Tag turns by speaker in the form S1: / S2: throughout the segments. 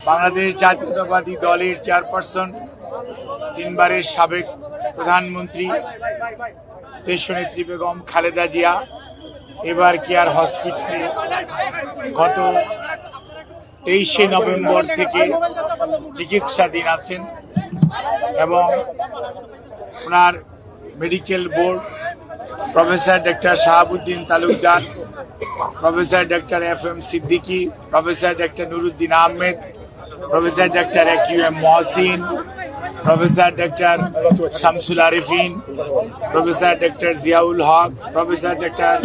S1: বাংলাদেশ জাতীয়তাবাদী দলের চেয়ারপারসন, তিনবারের সাবেক প্রধানমন্ত্রী দেশনেত্রী বেগম খালেদা জিয়া এবার কেয়ার হসপিটালে গত 23শে নভেম্বর থেকে চিকিৎসাধীন আছেন এবং ওনার medical board professor doctor Shahabuddin Talukdar, professor doctor FM Siddiqui, professor doctor Nuruddin Ahmed, professor doctor AQM Mohsin, professor doctor Shamsul Arefin, professor doctor Ziaul Haque, professor doctor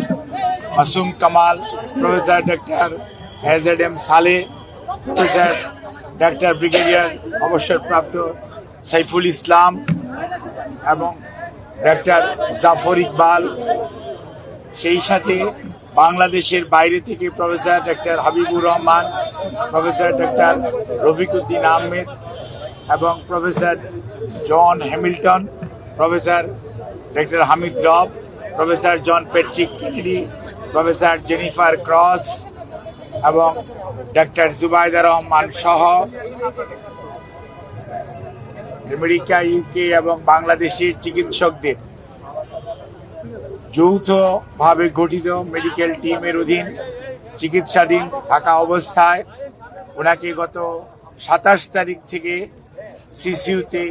S1: Masum Kamal, professor doctor AZM Saleh, professor doctor brigadier অবসরপ্রাপ্ত সাইফুল ইসলাম এবং ডক্টর জাফর ইকবাল, সেই সাথে বাংলাদেশের বাইরে থেকে professor doctor Habibur Rahman, professor doctor Rafiquddin Ahmed এবং professor John Hamilton, professor doctor Hamid Rab, professor John Patrick Kennedy, professor Jennifer Cross এবং doctor Zubaida Rahman সহ আমেরিকা, ইউকে এবং বাংলাদেশের চিকিৎসকদের যৌথভাবে গঠিত মেডিকেল টিমের অধীন চিকিৎসাধীন থাকা অবস্থায় ওনাকে গত 27 তারিখ থেকে সিসিউতে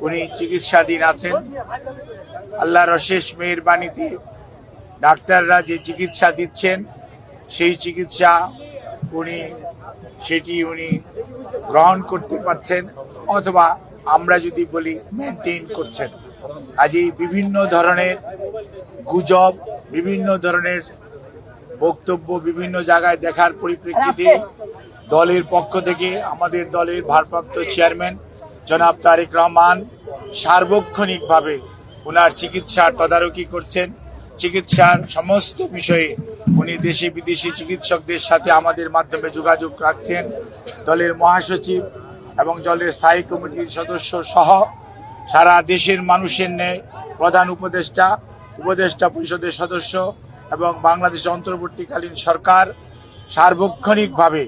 S1: উনি চিকিৎসাধীন আছেন। আল্লাহর অশেষ মেহেরবানিতে ডাক্তাররা যে চিকিৎসা দিচ্ছেন সেই চিকিৎসা সেটি উনি গ্রহণ করতে পারছেন, অথবা আমরা যদি বলি মেনটেন করছেন। কাজেই বিভিন্ন ধরনের গুজব, বিভিন্ন ধরনের বক্তব্য বিভিন্ন জায়গায় দেখার পরিপ্রেক্ষিতে দলের পক্ষ থেকে আমাদের দলের ভারপ্রাপ্ত চেয়ারম্যান জনাব তারেক রহমান সার্বক্ষণিকভাবে ওনার চিকিৎসার তদারকি করছেন। চিকিৎসার সমস্ত বিষয়ে উনি দেশি বিদেশি চিকিৎসকদের সাথে আমাদের মাধ্যমে যোগাযোগ রাখছেন। দলের মহাসচিব এবং দলের স্থায়ী কমিটির সদস্য সহ সারা দেশের মানুষের ন্যায় প্রধান উপদেষ্টা পরিষদের সদস্য এবং বাংলাদেশ অন্তর্বর্তীকালীন সরকার সার্বক্ষণিকভাবে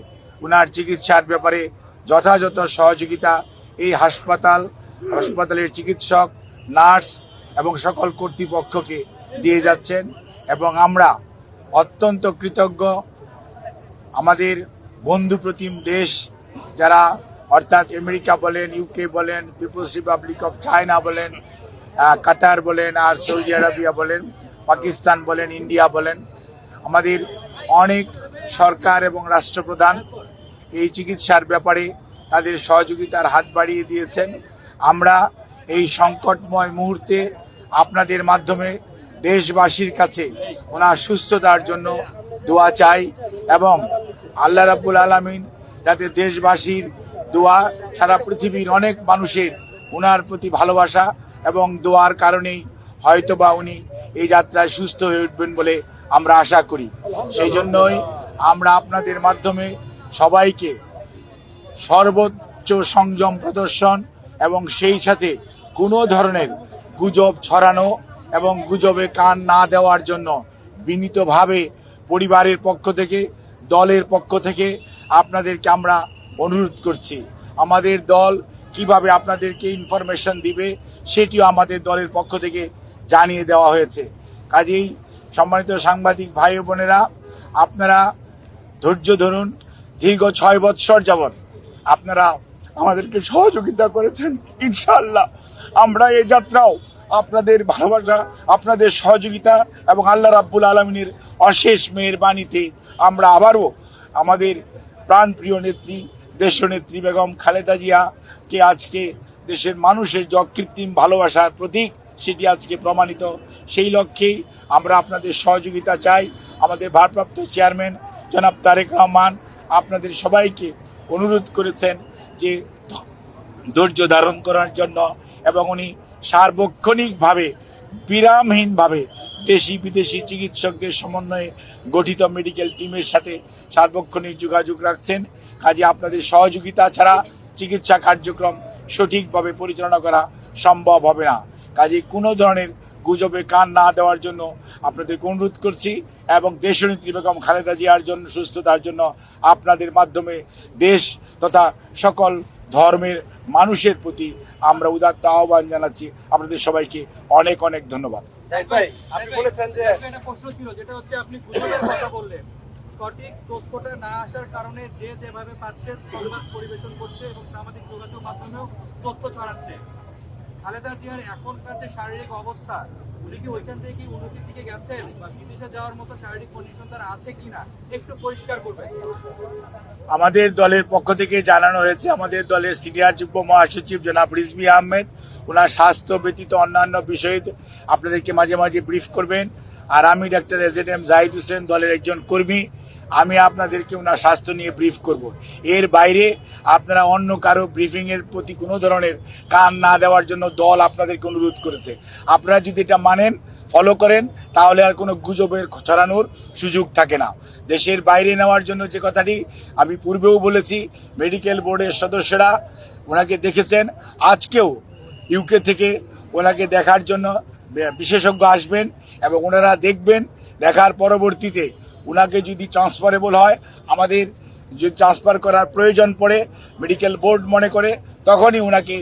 S1: ওনার চিকিৎসার ব্যাপারে যথাযথ সহযোগিতা এই হাসপাতালের চিকিৎসক, নার্স এবং সকল কর্তৃপক্ষকে দিয়ে যাচ্ছেন এবং আমরা অত্যন্ত কৃতজ্ঞ। আমাদের বন্ধুপ্রতিম দেশ যারা, অর্থাৎ আমেরিকা বলেন, ইউকে বলেন, পিপলস রিপাবলিক অফ চায়না বলেন, কাতার বলেন, আর সৌদি আরবিয়া বলেন, পাকিস্তান বলেন, ইন্ডিয়া বলেন, আমাদের অনেক সরকার এবং রাষ্ট্রপ্রধান এই চিকিৎসার ব্যাপারে তাদের সহযোগিতার হাত বাড়িয়ে দিয়েছেন। আমরা এই সংকটময় মুহূর্তে আপনাদের মাধ্যমে দেশবাসীর কাছে ওনার সুস্থতার জন্য দোয়া চাই এবং আল্লাহ রাব্বুল আলামিন যাতে দেশবাসীর দোয়া, সারা পৃথিবীর অনেক মানুষের ওনার প্রতি ভালোবাসা এবং দোয়ার কারণেই হয়তোবা উনি এই যাত্রায় সুস্থ হয়ে উঠবেন বলে আমরা আশা করি। সেই জন্যই আমরা আপনাদের মাধ্যমে সবাইকে সর্বোচ্চ সংযম প্রদর্শন এবং সেই সাথে কোনো ধরনের গুজব ছড়ানো এবং গুজবে কান না দেওয়ার জন্য বিনীতভাবে পরিবারের পক্ষ থেকে, দলের পক্ষ থেকে আপনাদেরকে আমরা অনুরোধ করছি। আমাদের দল কিভাবে আপনাদেরকে ইনফরমেশন দিবে সেটিও আমাদের দলের পক্ষ থেকে জানিয়ে দেওয়া হয়েছে। কাজেই সম্মানিত সাংবাদিক ভাই ও বোনেরা, আপনারা ধৈর্য ধরুন। দীর্ঘ 6 বৎসর যাবৎ আপনারা আমাদেরকে সহযোগিতা করেছেন। ইনশাআল্লাহ আমরা এই যাত্রাও আপনাদের ভালোবাসা, আপনাদের সহযোগিতা এবং আল্লাহ রাব্বুল আলামিনের অশেষ মেহেরবানিতে আমরা আবারও আমাদের প্রাণপ্রিয় নেত্রী দেশনেত্রী বেগম খালেদা জিয়াকে আজকে দেশের মানুষের যে অকৃত্রিম ভালোবাসার প্রতীক সেটি আজকে প্রমাণিত। সেই লক্ষ্যেই আমরা আপনাদের সহযোগিতা চাই। আমাদের ভারপ্রাপ্ত চেয়ারম্যান জনাব তারেক রহমান আপনাদের সবাইকে অনুরোধ করেছেন যে ধৈর্য ধারণ করার জন্য এবং উনি সার্বক্ষণিকভাবে বিরামহীনভাবে দেশি বিদেশি চিকিৎসকদের সমন্বয়ে গঠিত মেডিকেল টিমের সাথে সার্বক্ষণিক যোগাযোগ রাখছেন। কাজে আপনাদের সহযোগিতা ছাড়া চিকিৎসা কার্যক্রম সঠিকভাবে পরিচালনা করা সম্ভব হবে না। কাজে কোনো ধরনের গুজবে কান না দেওয়ার জন্য আপনাদেরকে অনুরোধ করছি এবং দেশনেত্রী বেগম খালেদা জিয়ার জন্য সুস্থতার জন্য আপনাদের মাধ্যমে দেশ তথা সকল ধর্মের মানুষের প্রতি আমরা উদাত্ত আহ্বান জানাচ্ছি। আপনাদের সবাইকে অনেক অনেক ধন্যবাদ।
S2: আপনি বলেছেন যে একটা প্রশ্ন ছিল, যেটা হচ্ছে আপনি গুজবের কথা বললেন, সঠিক তথ্যটা না আসার কারণে যে যেভাবে পাচ্ছে সংবাদ পরিবেশন করছে এবং সামাজিক যোগাযোগ মাধ্যমেও তথ্য ছড়াচ্ছে। খালেদা জিয়ার এখনকার যে শারীরিক অবস্থা, উনি কি ওইখান থেকে কি উন্নতির দিকে গেছেন বা বিদেশে যাওয়ার মতো শারীরিক কন্ডিশন তার আছে কিনা একটু পরিষ্কার করবেন।
S1: আমাদের দলের পক্ষ থেকে জানানো হয়েছে, আমাদের দলের সিনিয়র যুগ্ম মহাসচিব জনাব রিজভী আহমেদ ওনার স্বাস্থ্য ব্যতীত অন্যান্য বিষয়ে আপনাদেরকে মাঝে মাঝে ব্রিফ করবেন। আর আমি doctor AZ M Zahid Hossain, দলের একজন কর্মী, আমি আপনাদেরকে ওনার স্বাস্থ্য নিয়ে ব্রিফ করব। এর বাইরে আপনারা অন্য কারো ব্রিফিং এর প্রতি কোনো ধরনের কান না দেওয়ার জন্য দল আপনাদেরকে অনুরোধ করেছে। আপনারা যদি এটা মানেন, ফলো করেন, তাহলে আর কোনো গুজবের ছড়ানোর সুযোগ থাকে না। দেশের বাইরে নেওয়ার জন্য যে কথাটি আমি পূর্বেও বলেছি, মেডিকেল বোর্ডের সদস্যরা ওনাকে দেখেছেন। আজকেও ইউকে থেকে ওনাকে দেখার জন্য বিশেষজ্ঞ আসবেন এবং ওনারা দেখবেন। দেখার পরবর্তীতে ওনাকে যদি ট্রান্সফারেবল হয়, আমাদের যদি ট্রান্সফার করার প্রয়োজন পড়ে মেডিকেল বোর্ড মনে করে, তখনই ওনাকে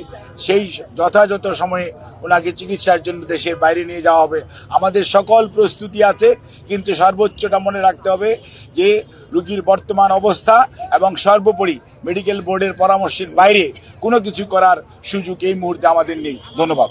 S1: সেই যথাযথ সময়ে ওনাকে চিকিৎসার জন্য দেশের বাইরে নিয়ে যাওয়া হবে। আমাদের সকল প্রস্তুতি আছে, কিন্তু সর্বোচ্চটা মনে রাখতে হবে যে রোগীর বর্তমান অবস্থা এবং সর্বোপরি মেডিকেল বোর্ডের পরামর্শের বাইরে কোনো কিছু করার সুযোগ এই মুহূর্তে আমাদের নেই। ধন্যবাদ।